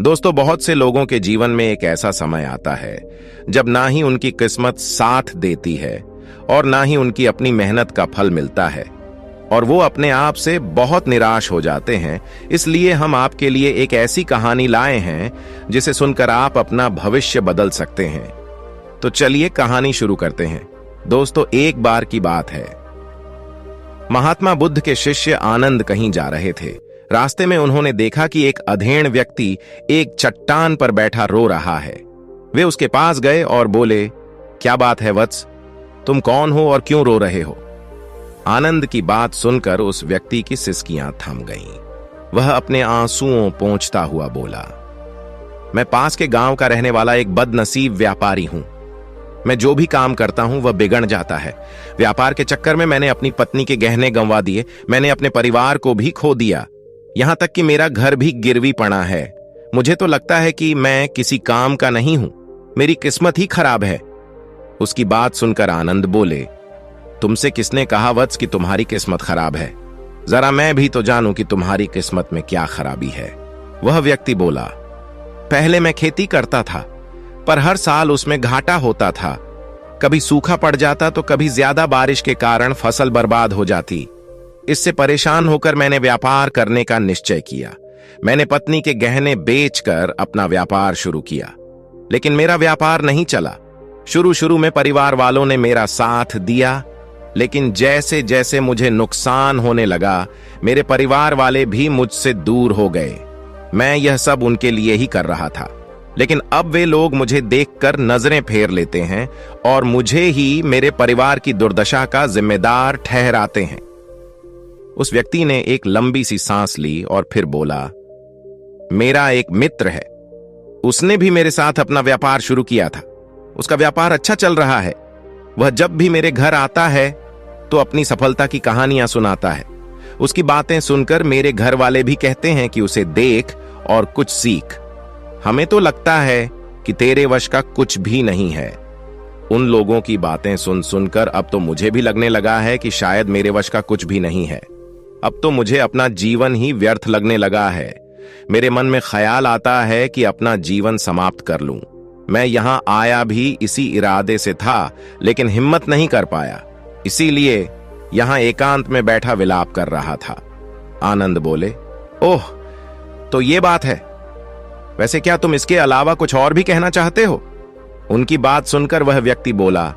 दोस्तों, बहुत से लोगों के जीवन में एक ऐसा समय आता है जब ना ही उनकी किस्मत साथ देती है और ना ही उनकी अपनी मेहनत का फल मिलता है और वो अपने आप से बहुत निराश हो जाते हैं। इसलिए हम आपके लिए एक ऐसी कहानी लाए हैं जिसे सुनकर आप अपना भविष्य बदल सकते हैं। तो चलिए कहानी शुरू करते हैं। दोस्तों, एक बार की बात है, महात्मा बुद्ध के शिष्य आनंद कहीं जा रहे थे। रास्ते में उन्होंने देखा कि एक अधेड़ व्यक्ति एक चट्टान पर बैठा रो रहा है। वे उसके पास गए और बोले, क्या बात है वत्स, तुम कौन हो और क्यों रो रहे हो? आनंद की बात सुनकर उस व्यक्ति की सिसकियां थम गईं। वह अपने आंसुओं पोंछता हुआ बोला, मैं पास के गांव का रहने वाला एक बदनसीब व्यापारी हूं। मैं जो भी काम करता हूं वह बिगड़ जाता है। व्यापार के चक्कर में मैंने अपनी पत्नी के गहने गंवा दिए, मैंने अपने परिवार को भी खो दिया, यहां तक कि मेरा घर भी गिरवी पड़ा है। मुझे तो लगता है कि मैं किसी काम का नहीं हूं, मेरी किस्मत ही खराब है। उसकी बात सुनकर आनंद बोले, तुमसे किसने कहा वत्स कि तुम्हारी किस्मत खराब है? जरा मैं भी तो जानूं कि तुम्हारी किस्मत में क्या खराबी है। वह व्यक्ति बोला, पहले मैं खेती करता था, पर हर साल उसमें घाटा होता था। कभी सूखा पड़ जाता तो कभी ज्यादा बारिश के कारण फसल बर्बाद हो जाती। इससे परेशान होकर मैंने व्यापार करने का निश्चय किया। मैंने पत्नी के गहने बेचकर अपना व्यापार शुरू किया, लेकिन मेरा व्यापार नहीं चला। शुरू में परिवार वालों ने मेरा साथ दिया, लेकिन जैसे जैसे मुझे नुकसान होने लगा, मेरे परिवार वाले भी मुझसे दूर हो गए। मैं यह सब उनके लिए ही कर रहा था, लेकिन अब वे लोग मुझे देखकर नजरें फेर लेते हैं और मुझे ही मेरे परिवार की दुर्दशा का जिम्मेदार ठहराते हैं। उस व्यक्ति ने एक लंबी सी सांस ली और फिर बोला, मेरा एक मित्र है, उसने भी मेरे साथ अपना व्यापार शुरू किया था। उसका व्यापार अच्छा चल रहा है। वह जब भी मेरे घर आता है तो अपनी सफलता की कहानियां सुनाता है। उसकी बातें सुनकर मेरे घर वाले भी कहते हैं कि उसे देख और कुछ सीख। हमें तो लगता है कि तेरे वश का कुछ भी नहीं है। उन लोगों की बातें सुन सुनकर अब तो मुझे भी लगने लगा है कि शायद मेरे वश का कुछ भी नहीं है। अब तो मुझे अपना जीवन ही व्यर्थ लगने लगा है। मेरे मन में ख्याल आता है कि अपना जीवन समाप्त कर लूं। मैं यहां आया भी इसी इरादे से था, लेकिन हिम्मत नहीं कर पाया, इसीलिए यहां एकांत में बैठा विलाप कर रहा था। आनंद बोले, ओह, तो ये बात है। वैसे क्या तुम इसके अलावा कुछ और भी कहना चाहते हो? उनकी बात सुनकर वह व्यक्ति बोला,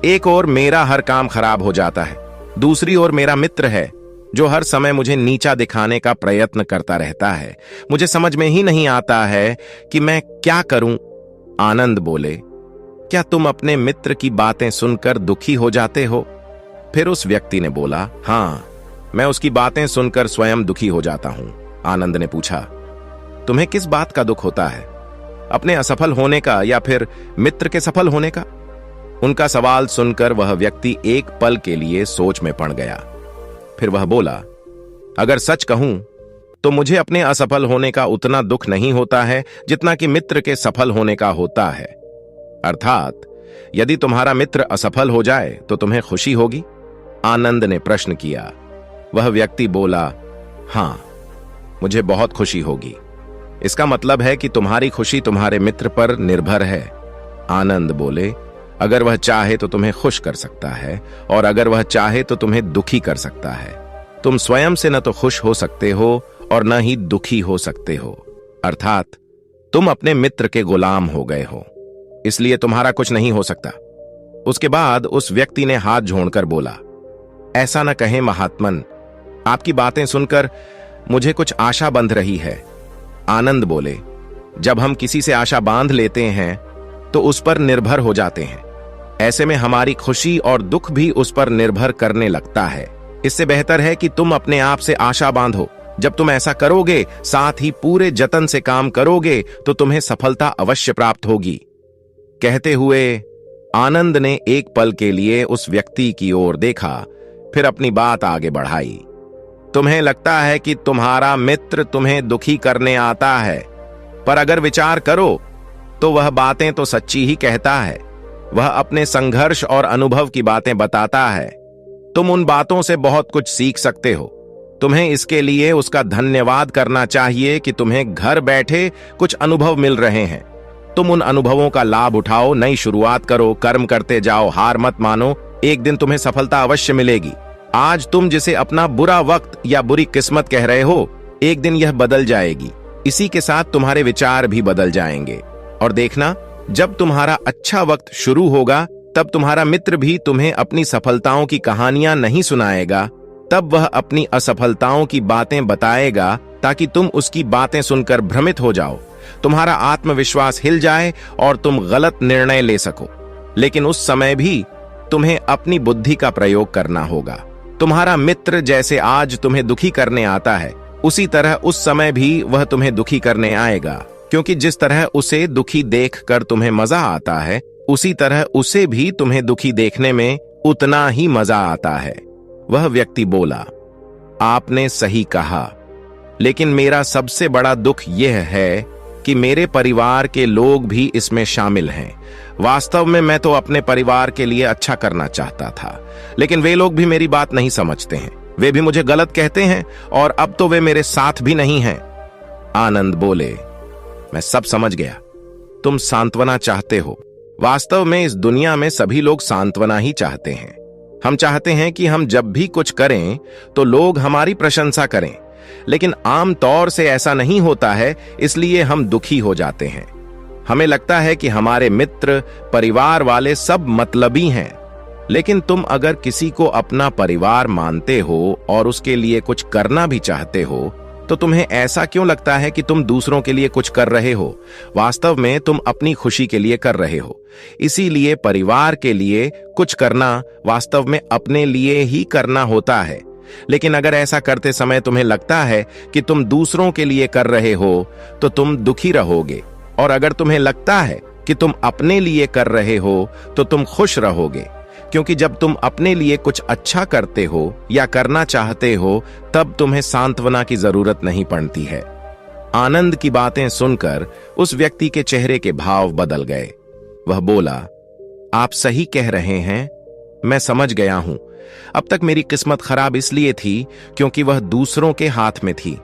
एक और मेरा हर काम खराब हो जाता है, दूसरी ओर मेरा मित्र है जो हर समय मुझे नीचा दिखाने का प्रयत्न करता रहता है। मुझे समझ में ही नहीं आता है कि मैं क्या करूं। आनंद बोले, क्या तुम अपने मित्र की बातें सुनकर दुखी हो जाते हो? फिर उस व्यक्ति ने बोला, हां, मैं उसकी बातें सुनकर स्वयं दुखी हो जाता हूं। आनंद ने पूछा, तुम्हें किस बात का दुख होता है? अपने असफल होने का या फिर मित्र के सफल होने का? उनका सवाल सुनकर वह व्यक्ति एक पल के लिए सोच में पड़ गया। फिर वह बोला, अगर सच कहूं तो मुझे अपने असफल होने का उतना दुख नहीं होता है जितना कि मित्र के सफल होने का होता है। अर्थात यदि तुम्हारा मित्र असफल हो जाए तो तुम्हें खुशी होगी? आनंद ने प्रश्न किया। वह व्यक्ति बोला, हां, मुझे बहुत खुशी होगी। इसका मतलब है कि तुम्हारी खुशी तुम्हारे मित्र पर निर्भर है। आनंद बोले, अगर वह चाहे तो तुम्हें खुश कर सकता है और अगर वह चाहे तो तुम्हें दुखी कर सकता है। तुम स्वयं से न तो खुश हो सकते हो और न ही दुखी हो सकते हो। अर्थात तुम अपने मित्र के गुलाम हो गए हो, इसलिए तुम्हारा कुछ नहीं हो सकता। उसके बाद उस व्यक्ति ने हाथ जोड़कर बोला, ऐसा न कहें महात्मन, आपकी बातें सुनकर मुझे कुछ आशा बंध रही है। आनंद बोले, जब हम किसी से आशा बांध लेते हैं तो उस पर निर्भर हो जाते हैं। ऐसे में हमारी खुशी और दुख भी उस पर निर्भर करने लगता है। इससे बेहतर है कि तुम अपने आप से आशा बांधो। जब तुम ऐसा करोगे, साथ ही पूरे जतन से काम करोगे, तो तुम्हें सफलता अवश्य प्राप्त होगी। कहते हुए आनंद ने एक पल के लिए उस व्यक्ति की ओर देखा, फिर अपनी बात आगे बढ़ाई। तुम्हें लगता है कि तुम्हारा मित्र तुम्हें दुखी करने आता है, पर अगर विचार करो तो वह बातें तो सच्ची ही कहता है। वह अपने संघर्ष और अनुभव की बातें बताता है। तुम उन बातों से बहुत कुछ सीख सकते हो। तुम्हें इसके लिए उसका धन्यवाद करना चाहिए कि तुम्हें घर बैठे कुछ अनुभव मिल रहे हैं। तुम उन अनुभवों का लाभ उठाओ, नई शुरुआत करो, कर्म करते जाओ, हार मत मानो। एक दिन तुम्हें सफलता अवश्य मिलेगी। आज तुम जिसे अपना बुरा वक्त या बुरी किस्मत कह रहे हो, एक दिन यह बदल जाएगी। इसी के साथ तुम्हारे विचार भी बदल जाएंगे। और देखना, जब तुम्हारा अच्छा वक्त शुरू होगा तब तुम्हारा मित्र भी तुम्हें अपनी सफलताओं की कहानियां नहीं सुनाएगा, तब वह अपनी असफलताओं की बातें बताएगा ताकि तुम उसकी बातें सुनकर भ्रमित हो जाओ, तुम्हारा आत्मविश्वास हिल जाए और तुम गलत निर्णय ले सको। लेकिन उस समय भी तुम्हें अपनी बुद्धि का प्रयोग करना होगा। तुम्हारा मित्र जैसे आज तुम्हें दुखी करने आता है, उसी तरह उस समय भी वह तुम्हें दुखी करने आएगा, क्योंकि जिस तरह उसे दुखी देखकर तुम्हें मजा आता है, उसी तरह उसे भी तुम्हें दुखी देखने में उतना ही मजा आता है। वह व्यक्ति बोला, आपने सही कहा, लेकिन मेरा सबसे बड़ा दुख यह है कि मेरे परिवार के लोग भी इसमें शामिल हैं। वास्तव में मैं तो अपने परिवार के लिए अच्छा करना चाहता था, लेकिन वे लोग भी मेरी बात नहीं समझते हैं। वे भी मुझे गलत कहते हैं और अब तो वे मेरे साथ भी नहीं हैं। आनंद बोले, मैं सब समझ गया। तुम सांत्वना चाहते हो। वास्तव में इस दुनिया में सभी लोग सांत्वना ही चाहते हैं। हम चाहते हैं कि हम जब भी कुछ करें तो लोग हमारी प्रशंसा करें, लेकिन आम तौर से ऐसा नहीं होता है, इसलिए हम दुखी हो जाते हैं। हमें लगता है कि हमारे मित्र, परिवार वाले सब मतलबी हैं। लेकिन तुम अगर किसी को अपना परिवार मानते हो और उसके लिए कुछ करना भी चाहते हो, तो तुम्हें ऐसा क्यों लगता है कि तुम दूसरों के लिए कुछ कर रहे हो? वास्तव में तुम अपनी खुशी के लिए कर रहे हो। इसीलिए परिवार के लिए कुछ करना वास्तव में अपने लिए ही करना होता है। लेकिन अगर ऐसा करते समय तुम्हें लगता है कि तुम दूसरों के लिए कर रहे हो, तो तुम दुखी रहोगे। और अगर तुम्हें लगता है कि तुम अपने लिए कर रहे हो, तो तुम खुश रहोगे, क्योंकि जब तुम अपने लिए कुछ अच्छा करते हो या करना चाहते हो, तब तुम्हें सांत्वना की जरूरत नहीं पड़ती है। आनंद की बातें सुनकर उस व्यक्ति के चेहरे के भाव बदल गए। वह बोला, आप सही कह रहे हैं, मैं समझ गया हूं। अब तक मेरी किस्मत खराब इसलिए थी क्योंकि वह दूसरों के हाथ में थी।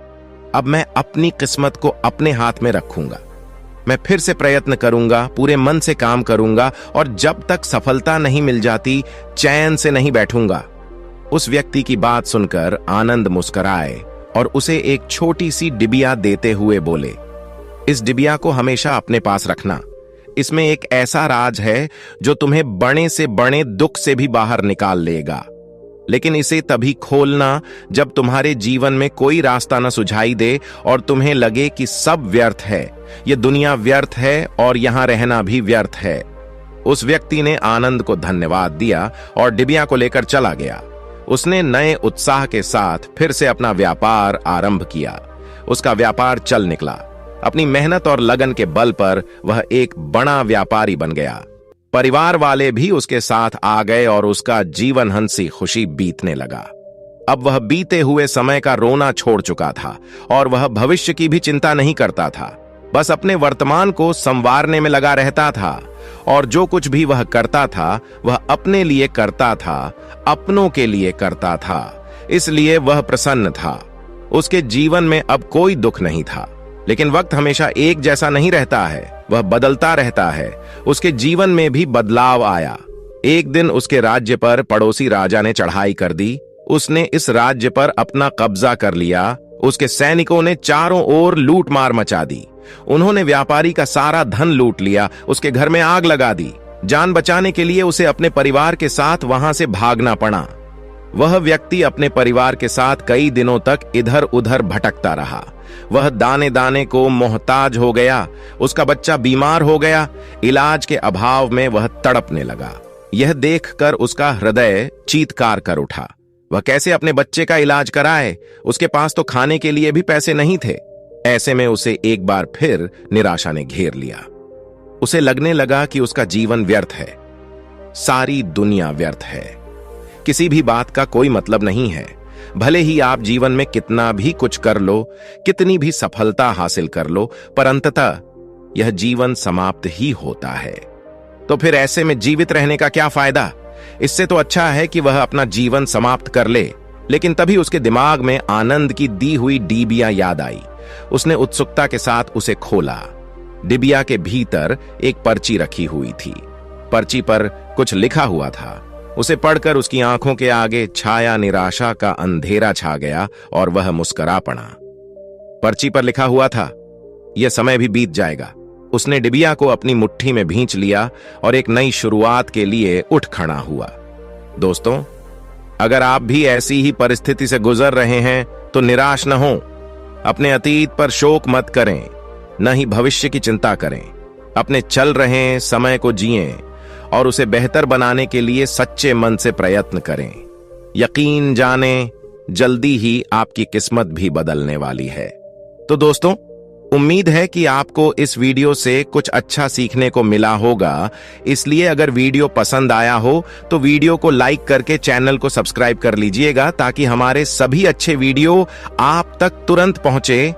अब मैं अपनी किस्मत को अपने हाथ में रखूंगा। मैं फिर से प्रयत्न करूंगा, पूरे मन से काम करूंगा, और जब तक सफलता नहीं मिल जाती, चैन से नहीं बैठूंगा। उस व्यक्ति की बात सुनकर आनंद मुस्कुराए और उसे एक छोटी सी डिबिया देते हुए बोले, इस डिबिया को हमेशा अपने पास रखना। इसमें एक ऐसा राज है जो तुम्हें बड़े से बड़े दुख से भी बाहर निकाल लेगा। लेकिन इसे तभी खोलना जब तुम्हारे जीवन में कोई रास्ता न सुझाई दे और तुम्हें लगे कि सब व्यर्थ है, ये दुनिया व्यर्थ है और यहां रहना भी व्यर्थ है। उस व्यक्ति ने आनंद को धन्यवाद दिया और डिबिया को लेकर चला गया। उसने नए उत्साह के साथ फिर से अपना व्यापार आरंभ किया। उसका व्यापार चल निकला। अपनी मेहनत और लगन के बल पर वह एक बड़ा व्यापारी बन गया। परिवार वाले भी उसके साथ आ गए और उसका जीवन हंसी खुशी बीतने लगा। अब वह बीते हुए समय का रोना छोड़ चुका था और वह भविष्य की भी चिंता नहीं करता था। बस अपने वर्तमान को संवारने में लगा रहता था और जो कुछ भी वह करता था वह अपने लिए करता था, अपनों के लिए करता था। इसलिए वह प्रसन्न था। उसके जीवन में अब कोई दुख नहीं था। लेकिन वक्त हमेशा एक जैसा नहीं रहता है, वह बदलता रहता है। उसके जीवन में भी बदलाव आया। एक दिन उसके राज्य पर पड़ोसी राजा ने चढ़ाई कर दी। उसने इस राज्य पर अपना कब्जा कर लिया। उसके सैनिकों ने चारों ओर लूट मार मचा दी। उन्होंने व्यापारी का सारा धन लूट लिया, उसके घर में आग लगा दी। जान बचाने के लिए उसे अपने परिवार के साथ वहां से भागना पड़ा। वह व्यक्ति अपने परिवार के साथ कई दिनों तक इधर उधर भटकता रहा। वह दाने दाने को मोहताज हो गया। उसका बच्चा बीमार हो गया। इलाज के अभाव में वह तड़पने लगा। यह देखकर उसका हृदय चीत्कार कर उठा। वह कैसे अपने बच्चे का इलाज कराए? उसके पास तो खाने के लिए भी पैसे नहीं थे। ऐसे में उसे एक बार फिर निराशा ने घेर लिया। उसे लगने लगा कि उसका जीवन व्यर्थ है, सारी दुनिया व्यर्थ है, किसी भी बात का कोई मतलब नहीं है। भले ही आप जीवन में कितना भी कुछ कर लो, कितनी भी सफलता हासिल कर लो, पर अंततः यह जीवन समाप्त ही होता है। तो फिर ऐसे में जीवित रहने का क्या फायदा? इससे तो अच्छा है कि वह अपना जीवन समाप्त कर ले। लेकिन तभी उसके दिमाग में आनंद की दी हुई डिबिया याद आई। उसने उत्सुकता के साथ उसे खोला। डिबिया के भीतर एक पर्ची रखी हुई थी। पर्ची पर कुछ लिखा हुआ था। उसे पढ़कर उसकी आंखों के आगे छाया निराशा का अंधेरा छा गया और वह मुस्कुरा पड़ा। पर्ची पर लिखा हुआ था, यह समय भी बीत जाएगा। उसने डिबिया को अपनी मुट्ठी में भींच लिया और एक नई शुरुआत के लिए उठ खड़ा हुआ। दोस्तों, अगर आप भी ऐसी ही परिस्थिति से गुजर रहे हैं तो निराश न हो। अपने अतीत पर शोक मत करें, न ही भविष्य की चिंता करें। अपने चल रहे समय को जिएं और उसे बेहतर बनाने के लिए सच्चे मन से प्रयत्न करें। यकीन जानें, जल्दी ही आपकी किस्मत भी बदलने वाली है। तो दोस्तों, उम्मीद है कि आपको इस वीडियो से कुछ अच्छा सीखने को मिला होगा। इसलिए अगर वीडियो पसंद आया हो तो वीडियो को लाइक करके चैनल को सब्सक्राइब कर लीजिएगा ताकि हमारे सभी अच्छे वीडियो आप तक तुरंत पहुंचे।